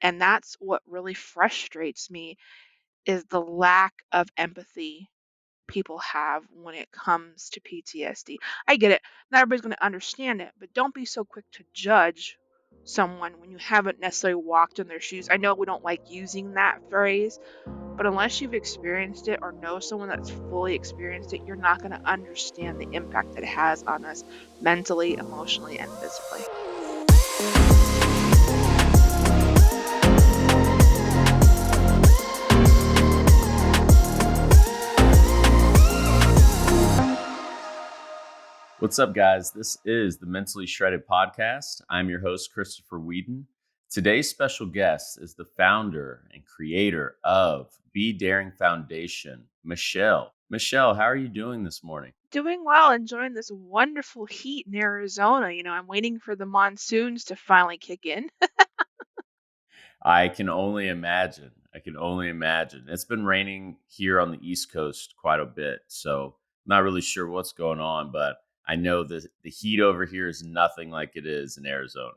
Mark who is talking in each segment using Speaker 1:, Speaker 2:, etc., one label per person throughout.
Speaker 1: And that's what really frustrates me is the lack of empathy people have when it comes to PTSD. I get it. Not everybody's going to understand it, but don't be so quick to judge someone when you haven't necessarily walked in their shoes. I know we don't like using that phrase, but unless you've experienced it or know someone that's fully experienced it, you're not going to understand the impact that it has on us mentally, emotionally, and physically.
Speaker 2: What's up, guys? This is the Mentally Shredded Podcast. I'm your host, Christopher Whedon. Today's special guest is the founder and creator of Be Daring Foundation, Michelle. Michelle, how are you doing this morning?
Speaker 1: Doing well, enjoying this wonderful heat in Arizona. I'm waiting for the monsoons to finally kick in.
Speaker 2: I can only imagine. It's been raining here on the East Coast quite a bit, so not really sure what's going on, but I know that the heat over here is nothing like it is in Arizona.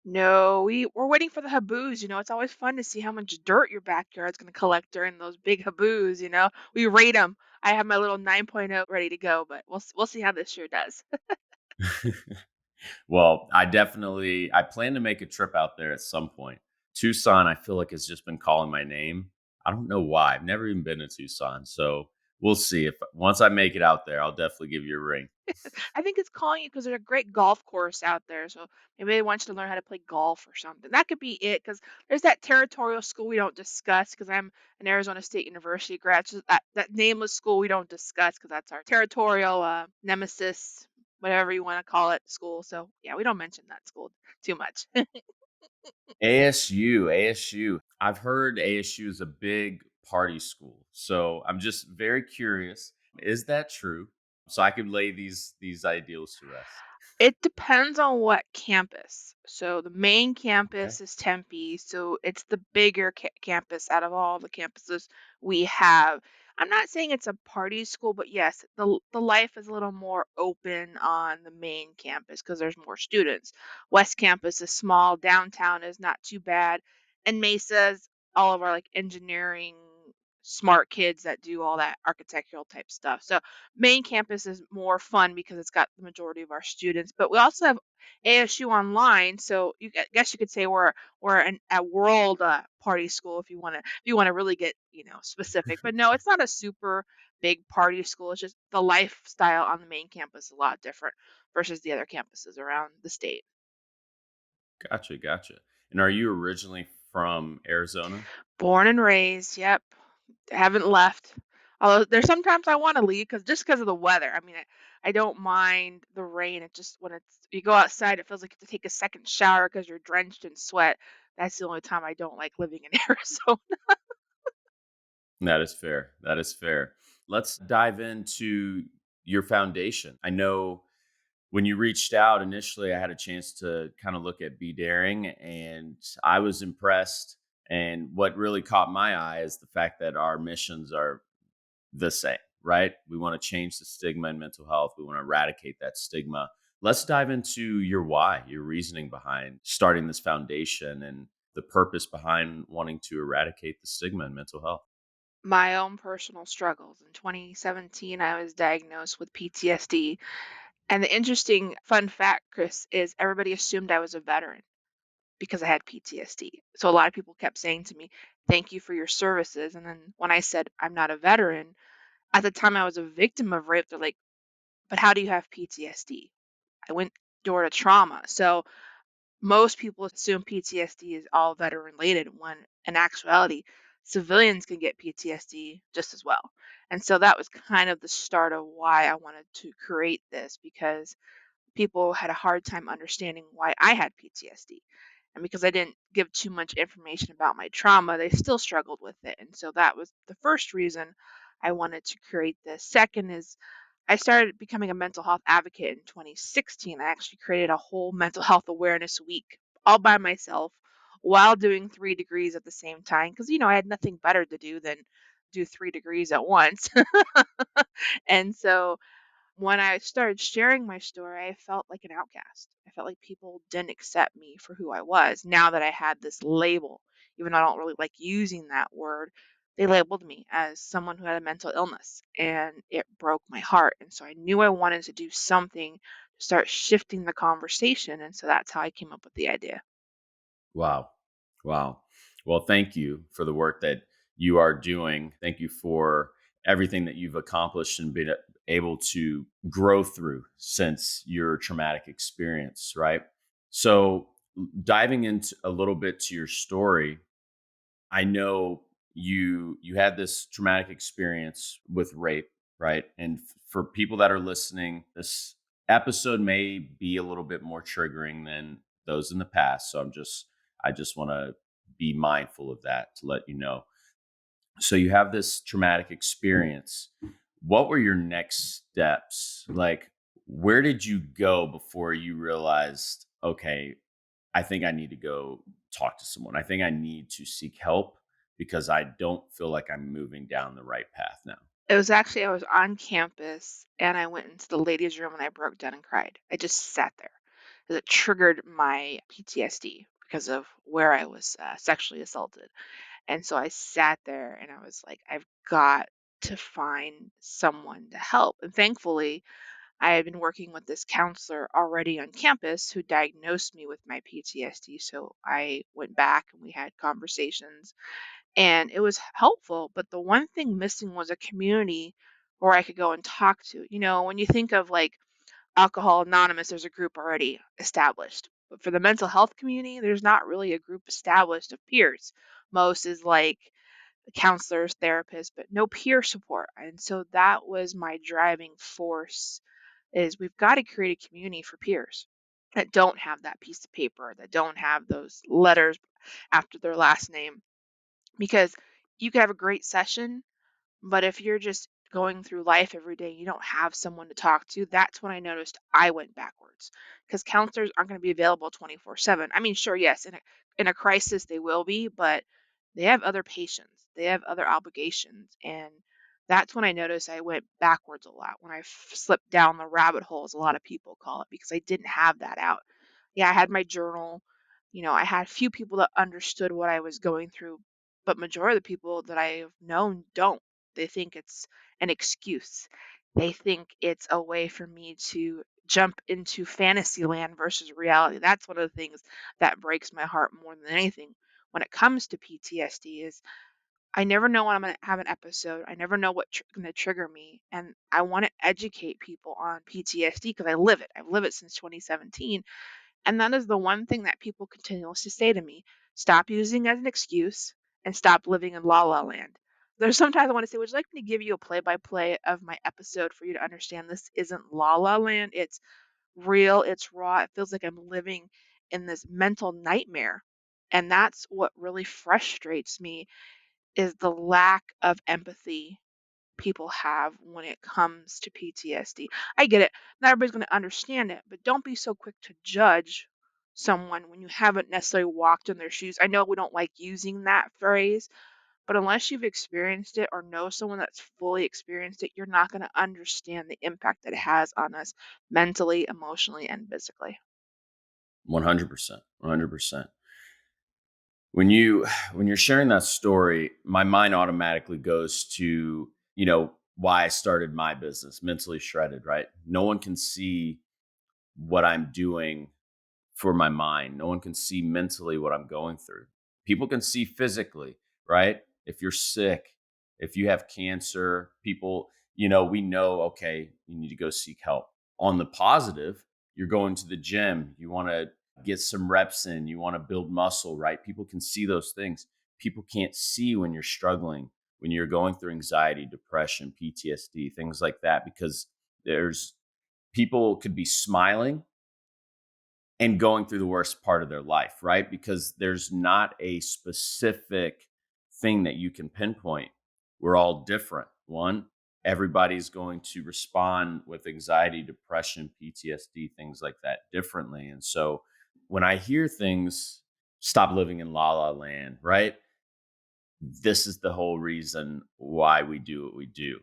Speaker 1: No, we're waiting for the haboos. It's always fun to see how much dirt your backyard's going to collect during those big haboos. We rate them. I have my little 9.0 ready to go, but we'll see how this year does.
Speaker 2: Well, I plan to make a trip out there at some point. Tucson, I feel like has just been calling my name. I don't know why. I've never even been to Tucson, so we'll see. If once I make it out there, I'll definitely give you a ring.
Speaker 1: I think it's calling you because there's a great golf course out there. So maybe they want you to learn how to play golf or something. That could be it because there's that territorial school we don't discuss because I'm an Arizona State University grad. So that nameless school we don't discuss because that's our territorial nemesis, whatever you want to call it, school. So yeah, we don't mention that school too much.
Speaker 2: ASU. I've heard ASU is a big party school, so I'm just very curious. Is that true? So I could lay these ideals to rest.
Speaker 1: It depends on what campus. So the main
Speaker 2: Okay.
Speaker 1: campus is Tempe, so it's the bigger campus out of all the campuses we have. I'm not saying it's a party school, but yes, the life is a little more open on the main campus because there's more students. West Campus is small, downtown is not too bad, and Mesa's all of our like engineering smart kids that do all that architectural type stuff. So main campus is more fun because it's got the majority of our students, but we also have ASU online. So I guess you could say we're a world party school if you want to really get specific. But no, it's not a super big party school. It's just the lifestyle on the main campus is a lot different versus the other campuses around the state.
Speaker 2: Gotcha. And are you originally from Arizona?
Speaker 1: Born and raised, yep. Haven't left. Although there's sometimes I want to leave because of the weather. I mean, I don't mind the rain. It just when you go outside, it feels like you have to take a second shower because you're drenched in sweat. That's the only time I don't like living in Arizona.
Speaker 2: That is fair. That is fair. Let's dive into your foundation. I know when you reached out initially, I had a chance to kind of look at Be Daring and I was impressed. And what really caught my eye is the fact that our missions are the same, right? We want to change the stigma in mental health. We want to eradicate that stigma. Let's dive into your why, your reasoning behind starting this foundation and the purpose behind wanting to eradicate the stigma in mental health.
Speaker 1: My own personal struggles. In 2017, I was diagnosed with PTSD. And the interesting fun fact, Chris, is everybody assumed I was a veteran because I had PTSD. So a lot of people kept saying to me, "Thank you for your services." And then when I said I'm not a veteran, at the time I was a victim of rape, they're like, "But how do you have PTSD?" I went door to trauma. So most people assume PTSD is all veteran related when in actuality, civilians can get PTSD just as well. And so that was kind of the start of why I wanted to create this because people had a hard time understanding why I had PTSD. And because I didn't give too much information about my trauma, they still struggled with it. And so that was the first reason I wanted to create this. Second is I started becoming a mental health advocate in 2016. I actually created a whole mental health awareness week all by myself while doing 3 degrees at the same time because I had nothing better to do than do 3 degrees at once. And so when I started sharing my story, I felt like an outcast. I felt like people didn't accept me for who I was now that I had this label. Even though I don't really like using that word, they labeled me as someone who had a mental illness, and it broke my heart. And so I knew I wanted to do something to start shifting the conversation. And so that's how I came up with the idea.
Speaker 2: Wow. Wow. Well, thank you for the work that you are doing. Thank you for everything that you've accomplished and been able to grow through since your traumatic experience, right? So, diving into a little bit to your story, I know you had this traumatic experience with rape, right? And for people that are listening, this episode may be a little bit more triggering than those in the past. So I just want to be mindful of that to let you know. So you have this traumatic experience. What were your next steps? Like, where did you go before you realized, okay, I think I need to go talk to someone. I think I need to seek help because I don't feel like I'm moving down the right path now.
Speaker 1: It was actually, I was on campus and I went into the ladies' room and I broke down and cried. I just sat there because it triggered my PTSD because of where I was sexually assaulted. And so I sat there and I was like, I've got to find someone to help. And thankfully, I had been working with this counselor already on campus who diagnosed me with my PTSD. So I went back and we had conversations and it was helpful. But the one thing missing was a community where I could go and talk to. You know, when you think of like Alcohol Anonymous, there's a group already established. But for the mental health community, there's not really a group established of peers. Most is like counselors, therapists, but no peer support. And so that was my driving force is we've got to create a community for peers that don't have that piece of paper, that don't have those letters after their last name. Because you could have a great session, but if you're just going through life every day, you don't have someone to talk to, that's when I noticed I went backwards. Because counselors aren't going to be available 24/7. I mean, sure, yes, in a crisis they will be, but they have other patients, they have other obligations, and that's when I noticed I went backwards a lot. When I slipped down the rabbit hole, as a lot of people call it, because I didn't have that out. Yeah, I had my journal. You know, I had a few people that understood what I was going through, but majority of the people that I've known don't. They think it's an excuse. They think it's a way for me to jump into fantasy land versus reality. That's one of the things that breaks my heart more than anything when it comes to PTSD is I never know when I'm going to have an episode. I never know what's going to trigger me. And I want to educate people on PTSD because I live it. I've lived it since 2017. And that is the one thing that people continuously say to me, "Stop using it as an excuse and stop living in la la land." There's sometimes I want to say, "Would you like me to give you a play-by-play of my episode for you to understand this isn't la la land? It's real, it's raw. It feels like I'm living in this mental nightmare." And that's what really frustrates me is the lack of empathy people have when it comes to PTSD. I get it. Not everybody's going to understand it, but don't be so quick to judge someone when you haven't necessarily walked in their shoes. I know we don't like using that phrase, but unless you've experienced it or know someone that's fully experienced it, you're not going to understand the impact that it has on us mentally, emotionally, and physically.
Speaker 2: 100%. 100%. When you when you're sharing that story, my mind automatically goes to, why I started my business, Mentally Shredded, right? No one can see what I'm doing for my mind. No one can see mentally what I'm going through. People can see physically, right? If you're sick, if you have cancer, people, we know, okay, you need to go seek help. On the positive, you're going to the gym, you want to get some reps in, you want to build muscle, right? People can see those things. People can't see when you're struggling, when you're going through anxiety, depression, PTSD, things like that, because there's people could be smiling and going through the worst part of their life, right? Because there's not a specific thing that you can pinpoint. We're all different. One, everybody's going to respond with anxiety, depression, PTSD, things like that differently. And so when I hear things, stop living in la la land, right? This is the whole reason why we do what we do.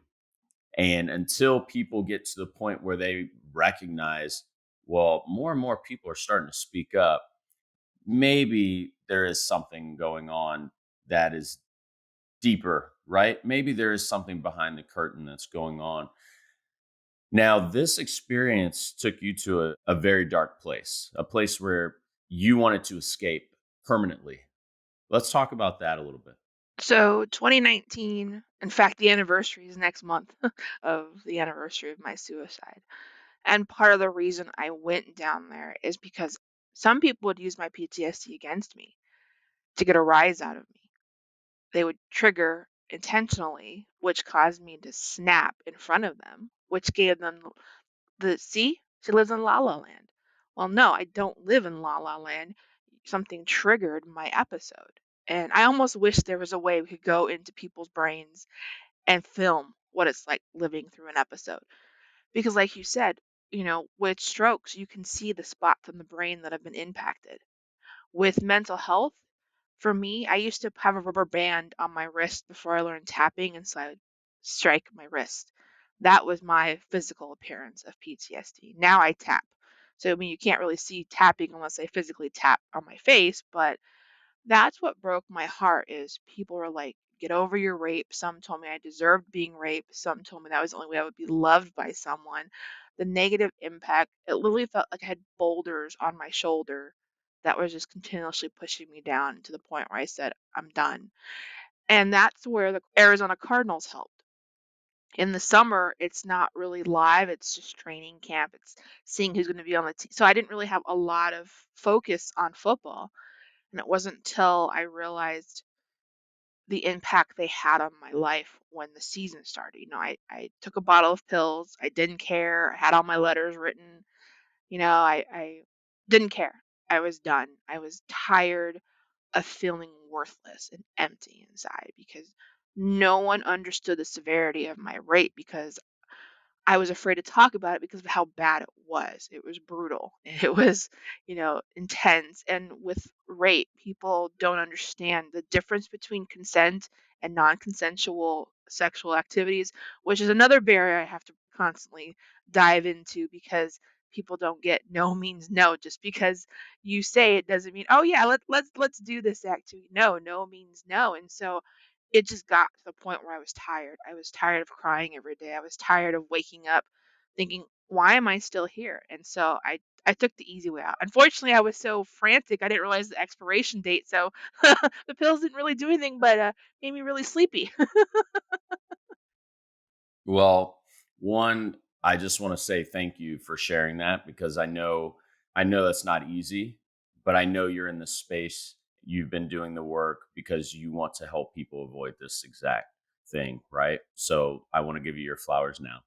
Speaker 2: And until people get to the point where they recognize, well, more and more people are starting to speak up, maybe there is something going on that is deeper, right? Maybe there is something behind the curtain that's going on. Now, this experience took you to a very dark place, a place where you wanted to escape permanently. Let's talk about that a little bit.
Speaker 1: So 2019, in fact, the anniversary is next month of the anniversary of my suicide. And part of the reason I went down there is because some people would use my PTSD against me to get a rise out of me. They would trigger intentionally, which caused me to snap in front of them, which gave them see, she lives in La La Land. Well, no, I don't live in La La Land. Something triggered my episode. And I almost wish there was a way we could go into people's brains and film what it's like living through an episode. Because, like you said, with strokes, you can see the spots in the brain that have been impacted. With mental health, for me, I used to have a rubber band on my wrist before I learned tapping, and so I would strike my wrist. That was my physical appearance of PTSD. Now I tap. So, I mean, you can't really see tapping unless I physically tap on my face, but that's what broke my heart is people were like, "Get over your rape." Some told me I deserved being raped. Some told me that was the only way I would be loved by someone. The negative impact, it literally felt like I had boulders on my shoulder that was just continuously pushing me down to the point where I said, "I'm done." And that's where the Arizona Cardinals helped. In the summer, it's not really live, it's just training camp. It's seeing who's going to be on the team. So I didn't really have a lot of focus on football. And it wasn't until I realized the impact they had on my life when the season started. I took a bottle of pills. I didn't care. I had all my letters written. I didn't care. I was done. I was tired of feeling worthless and empty inside because no one understood the severity of my rape because I was afraid to talk about it because of how bad it was. It was brutal. It was, intense. And with rape, people don't understand the difference between consent and non-consensual sexual activities, which is another barrier I have to constantly dive into because people don't get no means no. Just because you say it doesn't mean, oh yeah, let's do this activity. No, no means no. And so it just got to the point where I was tired. I was tired of crying every day. I was tired of waking up thinking, "Why am I still here?" And so I took the easy way out. Unfortunately, I was so frantic, I didn't realize the expiration date, so the pills didn't really do anything but, made me really sleepy.
Speaker 2: Well, one, I just want to say thank you for sharing that because I know that's not easy, but I know you're in this space. You've been doing the work because you want to help people avoid this exact thing, right? So I want to give you your flowers now.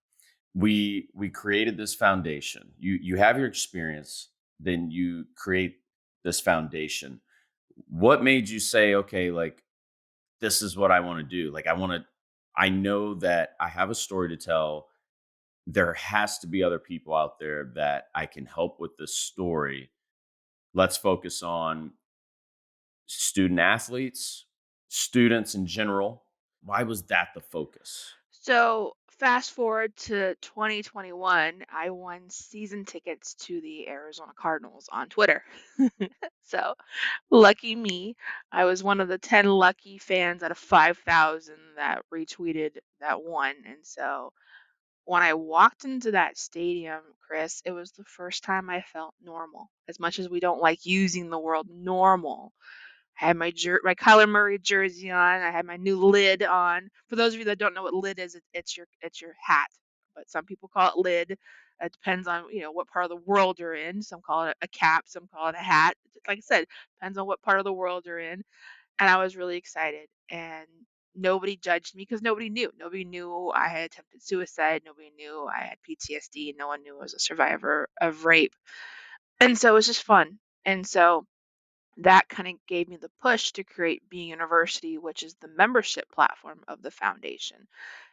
Speaker 2: We created this foundation. You have your experience, then you create this foundation. What made you say, okay, like this is what I want to do? Like I know that I have a story to tell. There has to be other people out there that I can help with this story. Let's focus on student athletes, students in general. Why was that the focus?
Speaker 1: So, fast forward to 2021, I won season tickets to the Arizona Cardinals on Twitter. So, lucky me, I was one of the 10 lucky fans out of 5,000 that retweeted that won, and so when I walked into that stadium, Chris, it was the first time I felt normal. As much as we don't like using the word normal, I had my Kyler Murray jersey on. I had my new lid on. For those of you that don't know what lid is, it's your hat, but some people call it lid. It depends on what part of the world you're in. Some call it a cap, some call it a hat. Like I said, depends on what part of the world you're in. And I was really excited, and nobody judged me because nobody knew. Nobody knew I had attempted suicide. Nobody knew I had PTSD. No one knew I was a survivor of rape. And so it was just fun. And so that kind of gave me the push to create Be University, which is the membership platform of the foundation.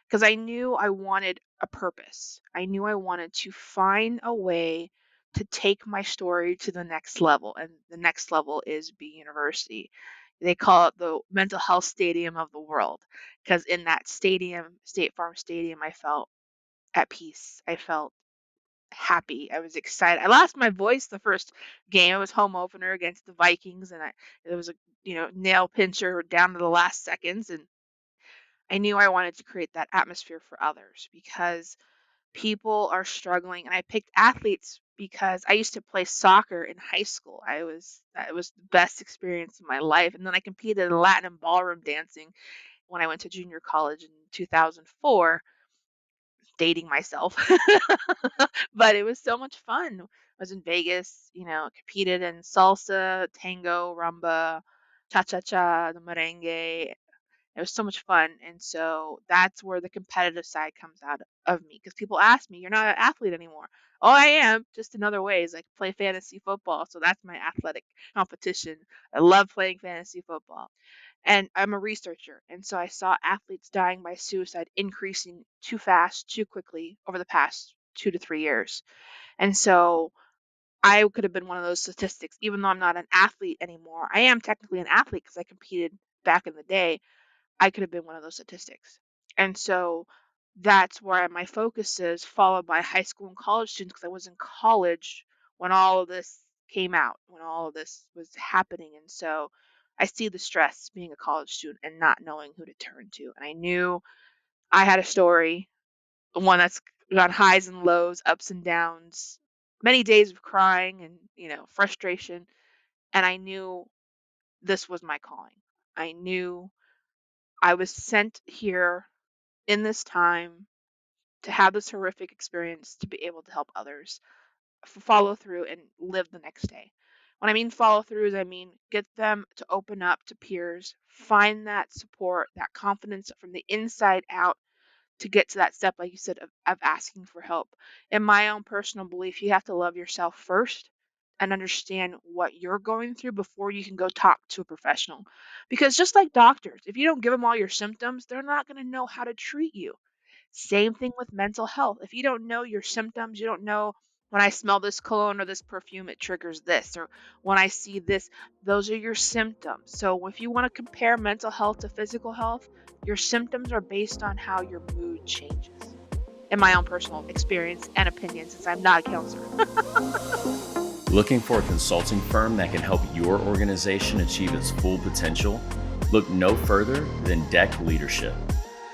Speaker 1: Because I knew I wanted a purpose. I knew I wanted to find a way to take my story to the next level. And the next level is Be University. They call it the mental health stadium of the world. Because in that stadium, State Farm Stadium, I felt at peace. I felt happy. I was excited. I lost my voice the first game. It was home opener against the Vikings, and it was a nail pincher down to the last seconds, and I knew I wanted to create that atmosphere for others because people are struggling. And I picked athletes because I used to play soccer in high school. It was the best experience of my life. And then I competed in Latin and ballroom dancing when I went to junior college in 2004, dating myself. But it was so much fun. I was in Vegas, competed in salsa, tango, rumba, cha-cha-cha, the merengue. It was so much fun, and so that's where the competitive side comes out of me. Because people ask me, "You're not an athlete anymore." Oh, I am, just in other ways, like play fantasy football, so that's my athletic competition. I love playing fantasy football, and I'm a researcher, and so I saw athletes dying by suicide increasing too fast, too quickly over the past 2 to 3 years, and so I could have been one of those statistics, even though I'm not an athlete anymore. I am technically an athlete because I competed back in the day. I could have been one of those statistics. And so that's where my focus is, followed by high school and college students, because I was in college when all of this came out, when all of this was happening. And so I see the stress being a college student and not knowing who to turn to. And I knew I had a story, one that's got highs and lows, ups and downs, many days of crying and, frustration. And I knew this was my calling. I knew I was sent here in this time to have this horrific experience to be able to help others follow through and live the next day. When I mean follow through, is I mean get them to open up to peers, find that support, that confidence from the inside out to get to that step, like you said, of asking for help. In my own personal belief, you have to love yourself first and understand what you're going through before you can go talk to a professional. Because just like doctors, if you don't give them all your symptoms, they're not going to know how to treat you. Same thing with mental health. If you don't know your symptoms, you don't know when I smell this cologne or this perfume, it triggers this, or when I see this, those are your symptoms. So if you want to compare mental health to physical health, your symptoms are based on how your mood changes. In my own personal experience and opinion, since I'm not a counselor.
Speaker 2: Looking for a consulting firm that can help your organization achieve its full potential? Look no further than Deck Leadership.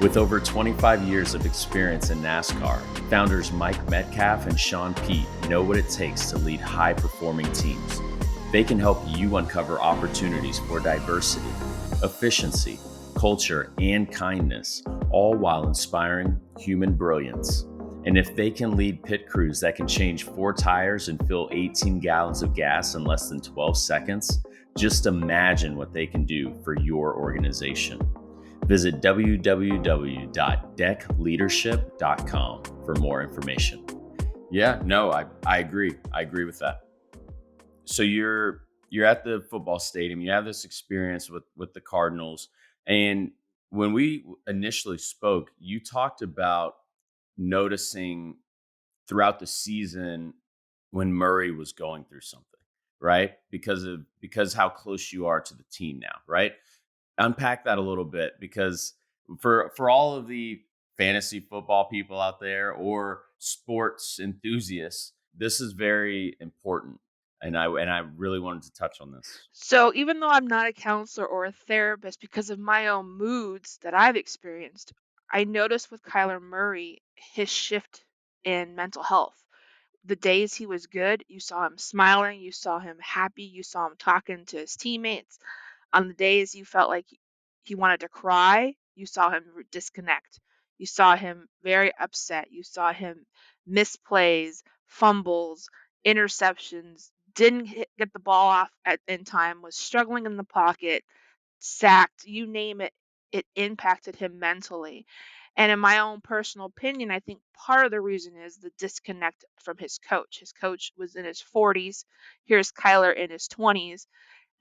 Speaker 2: With over 25 years of experience in NASCAR, founders Mike Metcalf and Sean Pete know what it takes to lead high-performing teams. They can help you uncover opportunities for diversity, efficiency, culture, and kindness, all while inspiring human brilliance. And if they can lead pit crews that can change 4 tires and fill 18 gallons of gas in less than 12 seconds, just imagine what they can do for your organization. Visit www.deckleadership.com for more information. Yeah, no, I agree. I agree with that. So you're at the football stadium. You have this experience with the Cardinals, and when we initially spoke, you talked about noticing throughout the season when Murray was going through something, right? Because how close you are to the team now, right? Unpack that a little bit, because for all of the fantasy football people out there or sports enthusiasts, this is very important. And I really wanted to touch on this.
Speaker 1: So even though I'm not a counselor or a therapist, because of my own moods that I've experienced, I noticed with Kyler Murray his shift in mental health. The days he was good, you saw him smiling, you saw him happy, you saw him talking to his teammates. On the days you felt like he wanted to cry, you saw him disconnect. You saw him very upset. You saw him miss plays, fumbles, interceptions, didn't get the ball off in time, was struggling in the pocket, sacked, you name it, it impacted him mentally. And in my own personal opinion, I think part of the reason is the disconnect from his coach. His coach was in his 40s. Here's Kyler in his 20s.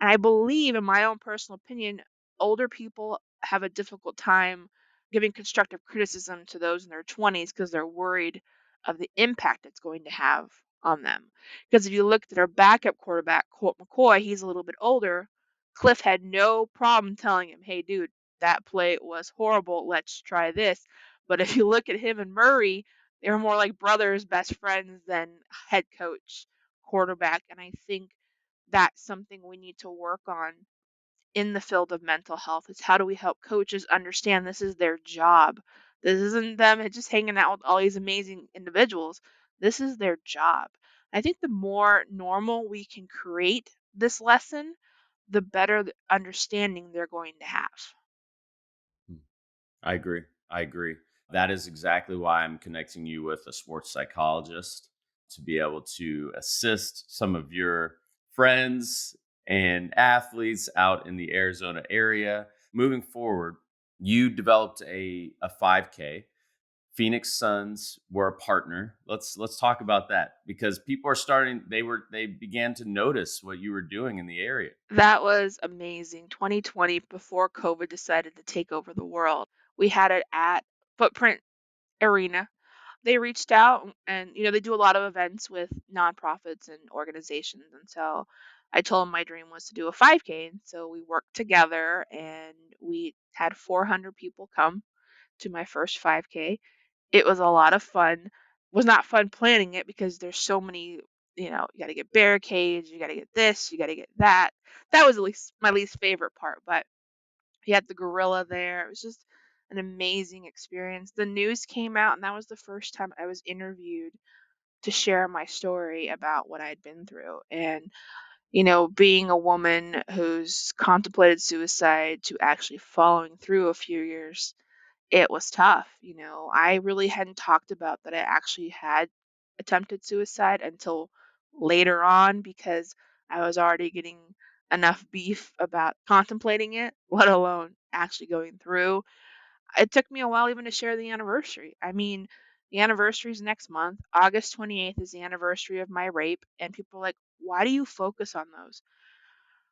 Speaker 1: And I believe, in my own personal opinion, older people have a difficult time giving constructive criticism to those in their 20s because they're worried of the impact it's going to have on them. Because if you looked at our backup quarterback, Colt McCoy, he's a little bit older. Cliff had no problem telling him, hey, dude, that play was horrible. Let's try this. But if you look at him and Murray, They were more like brothers, best friends than head coach, quarterback. And I think that's something we need to work on in the field of mental health is how do we help coaches understand this is their job. This isn't them just hanging out with all these amazing individuals. This is their job. I think the more normal we can create this lesson, the better the understanding they're going to have.
Speaker 2: Hmm. I agree. I agree. That is exactly why I'm connecting you with a sports psychologist to be able to assist some of your friends and athletes out in the Arizona area. Moving forward, you developed a 5K. Phoenix Suns were a partner. Let's talk about that because people are starting they began to notice what you were doing in the area.
Speaker 1: That was amazing. 2020, before COVID decided to take over the world, we had it at Footprint Arena. They reached out and, they do a lot of events with nonprofits and organizations. And so I told them my dream was to do a 5K. And so we worked together and we had 400 people come to my first 5K. It was a lot of fun. Was not fun planning it because there's so many, you got to get barricades, you got to get this, you got to get that. That was at least my least favorite part, but he had the gorilla there. It was just an amazing experience. The news came out, and that was the first time I was interviewed to share my story about what I'd been through. And, being a woman who's contemplated suicide to actually following through a few years, it was tough. I really hadn't talked about that I actually had attempted suicide until later on because I was already getting enough beef about contemplating it, let alone actually going through. It took me a while even to share the anniversary. I mean, the anniversary is next month. August 28th is the anniversary of my rape. And people are like, why do you focus on those?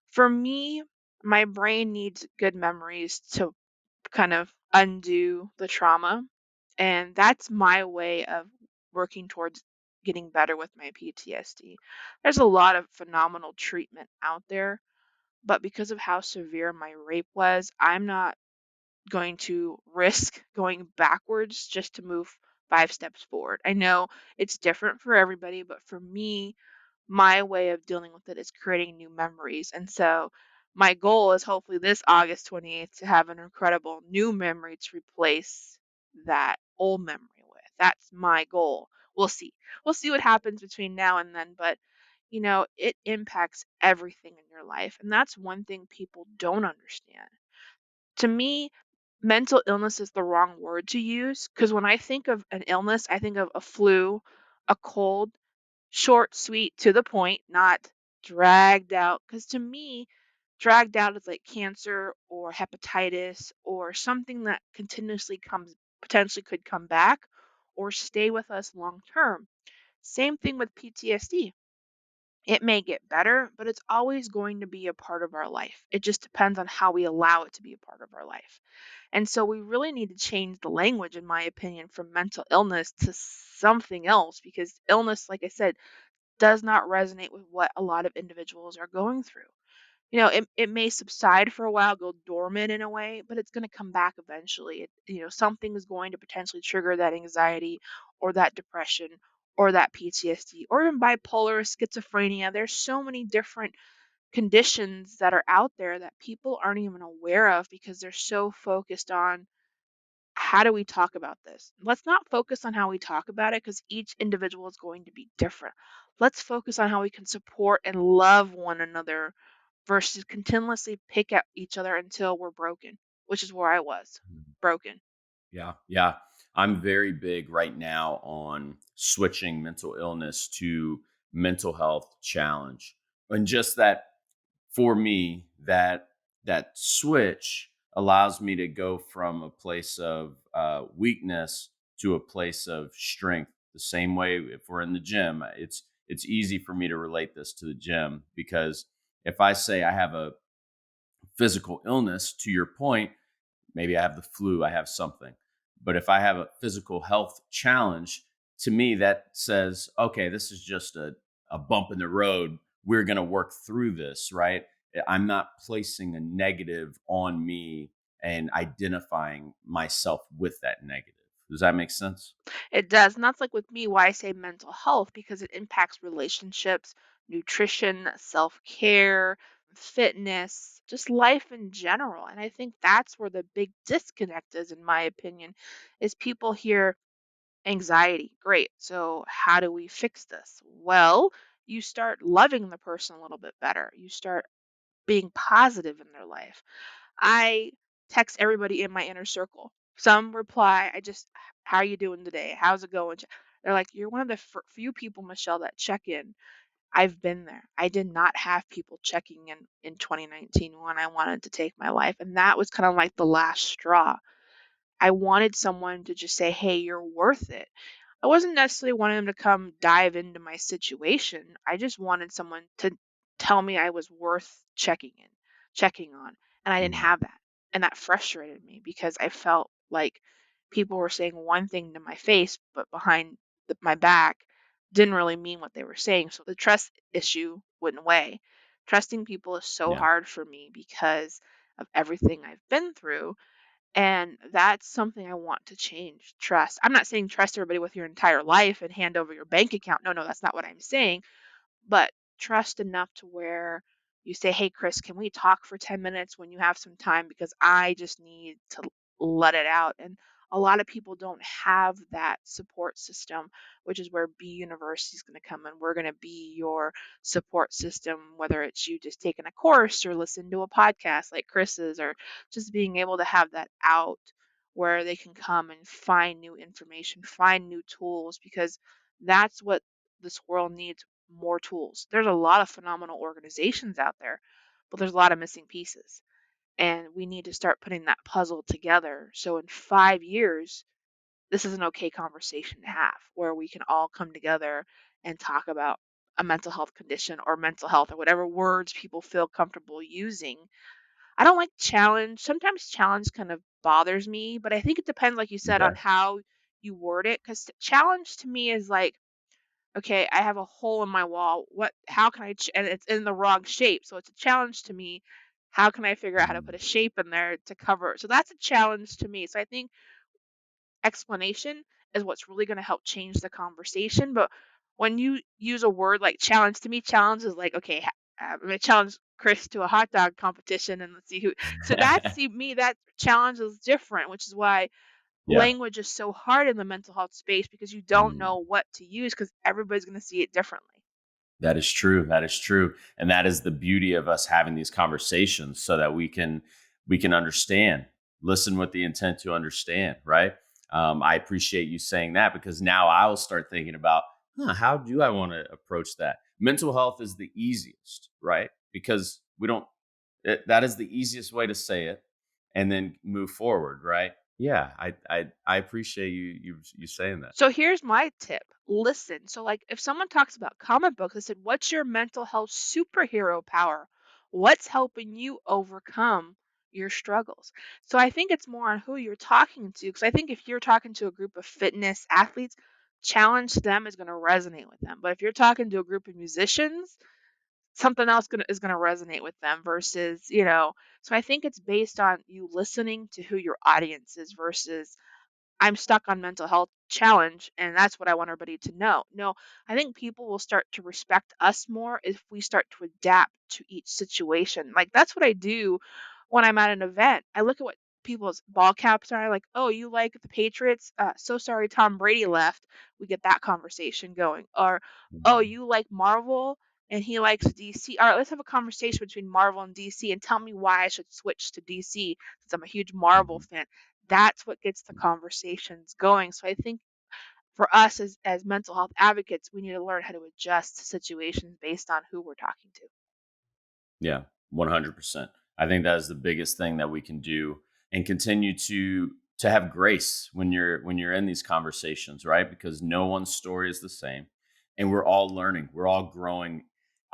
Speaker 1: For me, my brain needs good memories to kind of undo the trauma. And that's my way of working towards getting better with my PTSD. There's a lot of phenomenal treatment out there, but because of how severe my rape was, I'm not going to risk going backwards just to move 5 steps forward. I know it's different for everybody, but for me, my way of dealing with it is creating new memories. And so my goal is hopefully this August 28th to have an incredible new memory to replace that old memory with. That's my goal. We'll see. We'll see what happens between now and then, but it impacts everything in your life. And that's one thing people don't understand. To me, mental illness is the wrong word to use because when I think of an illness, I think of a flu, a cold, short, sweet, to the point, not dragged out. Because to me, dragged out is like cancer or hepatitis or something that continuously comes, potentially could come back or stay with us long term. Same thing with PTSD. It may get better, but it's always going to be a part of our life. It just depends on how we allow it to be a part of our life. And so we really need to change the language, in my opinion, from mental illness to something else because illness, like I said, does not resonate with what a lot of individuals are going through. It may subside for a while, go dormant in a way, but it's going to come back eventually. Something is going to potentially trigger that anxiety or that depression or that PTSD or even bipolar or schizophrenia. There's so many different conditions that are out there that people aren't even aware of because they're so focused on how do we talk about this? Let's not focus on how we talk about it because each individual is going to be different. Let's focus on how we can support and love one another versus continuously pick at each other until we're broken, which is where I was
Speaker 2: Mhm.
Speaker 1: broken.
Speaker 2: Yeah, yeah. I'm very big right now on switching mental illness to mental health challenge. And just that for me, that switch allows me to go from a place of weakness to a place of strength. The same way if we're in the gym, it's easy for me to relate this to the gym because if I say I have a physical illness, to your point, maybe I have the flu, I have something. But if I have a physical health challenge, to me, that says, okay, this is just a bump in the road. We're going to work through this, right? I'm not placing a negative on me and identifying myself with that negative. Does that make sense?
Speaker 1: It does, and that's like with me why I say mental health because it impacts relationships, nutrition, self-care, fitness, just life in general. And I think that's where the big disconnect is, in my opinion, is people hear anxiety. Great. So how do we fix this? Well, you start loving the person a little bit better. You start being positive in their life. I text everybody in my inner circle. Some reply, how are you doing today? How's it going? They're like, you're one of the few people, Michelle, that check in. I've been there. I did not have people checking in 2019 when I wanted to take my life. And that was kind of like the last straw. I wanted someone to just say, hey, you're worth it. I wasn't necessarily wanting them to come dive into my situation. I just wanted someone to tell me I was worth checking on. And I didn't
Speaker 2: Mhm.
Speaker 1: have that. And that frustrated me because I felt like people were saying one thing to my face, but behind my back didn't really mean what they were saying. So the trust issue went away. Trusting people is so
Speaker 2: Yeah.
Speaker 1: hard for me because of everything I've been through, and that's something I want to change. Trust. I'm not saying trust everybody with your entire life and hand over your bank account. No, no, that's not what I'm saying. But trust enough to where you say, "Hey, Chris, can we talk for 10 minutes when you have some time? Because I just need to let it out." And a lot of people don't have that support system, which is where B University is going to come in. We're going to be your support system, whether it's you just taking a course or listen to a podcast like Chris's, or just being able to have that out where they can come and find new information, find new tools, because that's what this world needs, more tools. There's a lot of phenomenal organizations out there, but there's a lot of missing pieces. And we need to start putting that puzzle together. So in 5 years, this is an okay conversation to have where we can all come together and talk about a mental health condition or mental health or whatever words people feel comfortable using. I don't like challenge. Sometimes challenge kind of bothers me, but I think it depends, like you said, on
Speaker 2: Okay.
Speaker 1: how you word it. Because challenge to me is like, okay, I have a hole in my wall. How can and it's in the wrong shape. So it's a challenge to me. How can I figure out how to put
Speaker 2: Mhm.
Speaker 1: a shape in there to cover it? So that's a challenge to me. So I think explanation is what's really going to help change the conversation. But when you use a word like challenge, to me, challenge is like, okay, I'm going to challenge Chris to a hot dog competition and let's see who. So that's, see, me, that challenge is different, which is why
Speaker 2: Yeah.
Speaker 1: language is so hard in the mental health space because you don't
Speaker 2: Mm.
Speaker 1: know what to use because everybody's going to see it differently.
Speaker 2: That is true. That is true. And that is the beauty of us having these conversations so that we can understand, listen with the intent to understand, right? I appreciate you saying that because now I'll start thinking about, how do I want to approach that? Mental health is the easiest, right? Because that is the easiest way to say it and then move forward, right? Yeah, I appreciate you saying that.
Speaker 1: So here's my tip. Listen. So like if someone talks about comic books, I said, "What's your mental health superhero power? What's helping you overcome your struggles?" So I think it's more on who you're talking to, because I think if you're talking to a group of fitness athletes, challenge to them is going to resonate with them. But if you're talking to a group of musicians, something else is going to resonate with them versus, so I think it's based on you listening to who your audience is versus I'm stuck on mental health challenge and that's what I want everybody to know. No, I think people will start to respect us more if we start to adapt to each situation. Like that's what I do when I'm at an event. I look at what people's ball caps are like, "Oh, you like the Patriots? So sorry Tom Brady left." We get that conversation going. Or, "Oh,
Speaker 2: Mhm.
Speaker 1: you like Marvel and he likes DC. All right, let's have a conversation between Marvel and DC and tell me why I should switch to DC since I'm a huge Marvel
Speaker 2: Mhm.
Speaker 1: fan." That's what gets the conversations going. So I think for us as mental health advocates, we need to learn how to adjust to situations based on who we're talking to.
Speaker 2: Yeah, 100%. I think that is the biggest thing that we can do and continue to have grace when you're in these conversations, right? Because no one's story is the same and we're all learning, we're all growing.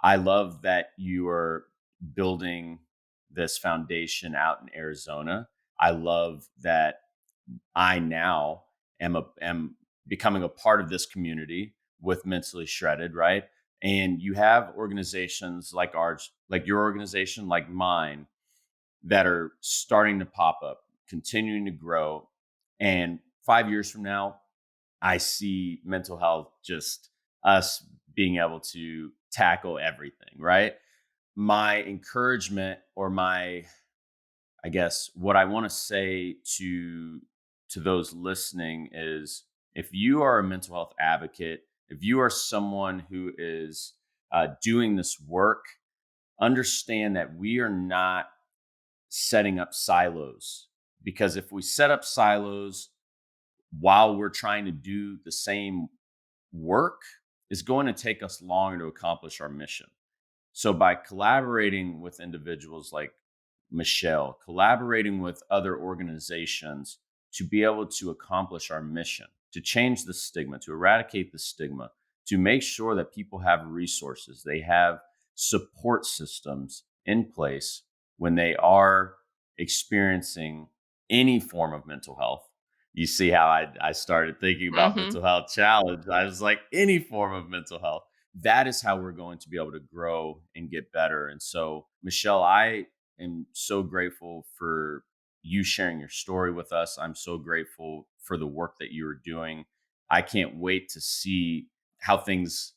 Speaker 2: I love that you are building this foundation out in Arizona. I love that I now am becoming a part of this community with Mentally Shredded, right? And you have organizations like ours, like your organization, like mine, that are starting to pop up, continuing to grow. And 5 years from now, I see mental health just us being able to tackle everything, right? My encouragement, or my, I guess what I want to say to those listening is, if you are a mental health advocate, if you are someone who is doing this work, understand that we are not setting up silos. Because if we set up silos while we're trying to do the same work, is going to take us longer to accomplish our mission. So by collaborating with individuals like Michelle, collaborating with other organizations to be able to accomplish our mission, to change the stigma, to eradicate the stigma, to make sure that people have resources, they have support systems in place when they are experiencing any form of mental health. You see how I started thinking about
Speaker 1: Mhm.
Speaker 2: mental health challenge. I was like, any form of mental health. That is how we're going to be able to grow and get better. And so, Michelle, I am so grateful for you sharing your story with us. I'm so grateful for the work that you're doing. I can't wait to see how things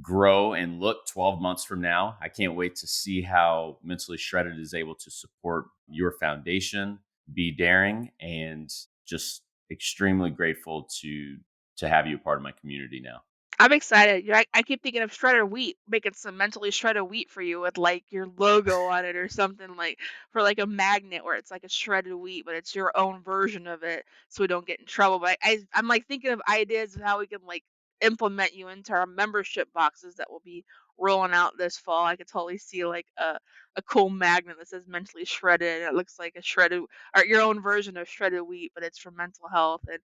Speaker 2: grow and look 12 months from now. I can't wait to see how Mentally Shredded is able to support your foundation, Be Daring, and just extremely grateful to have you a part of my community now.
Speaker 1: I'm excited. I keep thinking of shredded wheat, making some mentally shredded wheat for you with like your logo on it or something like for like a magnet where it's like a shredded wheat, but it's your own version of it, so we don't get in trouble. But I'm like thinking of ideas of how we can like implement you into our membership boxes that will be rolling out this fall. I could totally see like a cool magnet that says mentally shredded. And it looks like a shredded or your own version of shredded wheat, but it's for mental health. And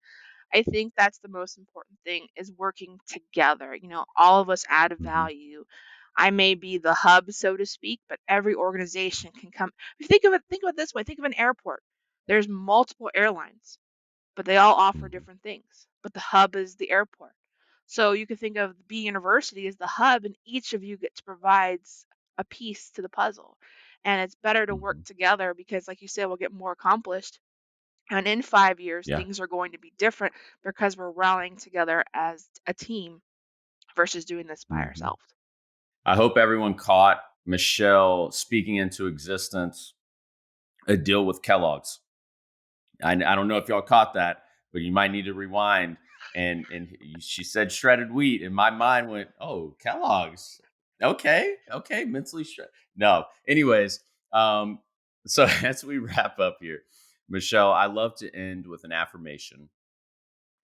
Speaker 1: I think that's the most important thing is working together. You know, all of us add
Speaker 2: Mhm.
Speaker 1: value. I may be the hub, so to speak, but every organization can come. Think of it this way. Think of an airport. There's multiple airlines, but they all offer
Speaker 2: Mhm.
Speaker 1: different things. But the hub is the airport. So you can think of B University as the hub, and each of you gets provides a piece to the puzzle. And it's better to work
Speaker 2: Mhm.
Speaker 1: together because, like you said, we'll get more accomplished and in 5 years,
Speaker 2: Yeah.
Speaker 1: things are going to be different because we're rallying together as a team versus doing this by
Speaker 2: Mhm.
Speaker 1: ourselves.
Speaker 2: I hope everyone caught Michelle speaking into existence a deal with Kellogg's. I don't know if y'all caught that, but you might need to rewind. And she said shredded wheat, and my mind went, "Oh, Kellogg's. Okay, okay, mentally shred." No, anyways, so as we wrap up here, Michelle, I love to end with an affirmation,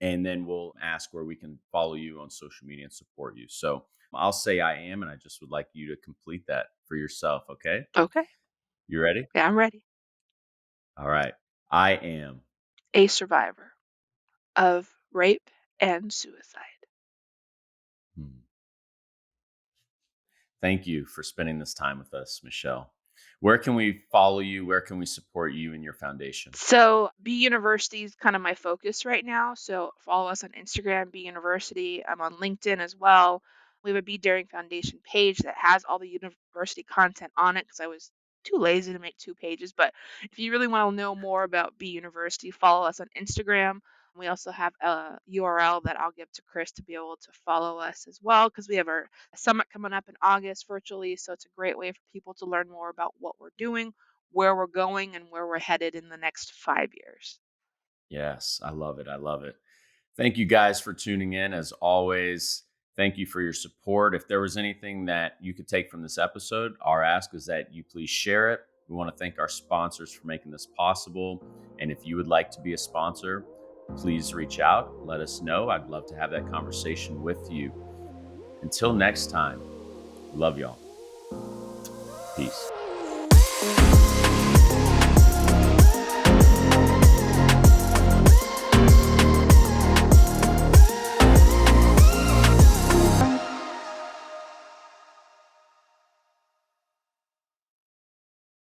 Speaker 2: and then we'll ask where we can follow you on social media and support you. So I'll say I am, and I just would like you to complete that for yourself. Okay,
Speaker 1: Okay.
Speaker 2: you ready?
Speaker 1: Yeah, I'm ready.
Speaker 2: All right, I am.
Speaker 1: A survivor of rape and suicide.
Speaker 2: Hmm. Thank you for spending this time with us, Michelle. Where can we follow you? Where can we support you and your foundation?
Speaker 1: So, B University is kind of my focus right now. So, follow us on Instagram, B University. I'm on LinkedIn as well. We have a Be Daring Foundation page that has all the university content on it because I was too lazy to make 2 pages. But if you really want to know more about B University, follow us on Instagram. We also have a URL that I'll give to Chris to be able to follow us as well because we have our summit coming up in August virtually. So, it's a great way for people to learn more about what we're doing, where we're going, and where we're headed in the next 5 years.
Speaker 2: Yes, I love it. I love it. Thank you guys for tuning in. As always, thank you for your support. If there was anything that you could take from this episode, our ask is that you please share it. We want to thank our sponsors for making this possible. And if you would like to be a sponsor, please reach out. Let us know. I'd love to have that conversation with you. Until next time, love y'all. Peace.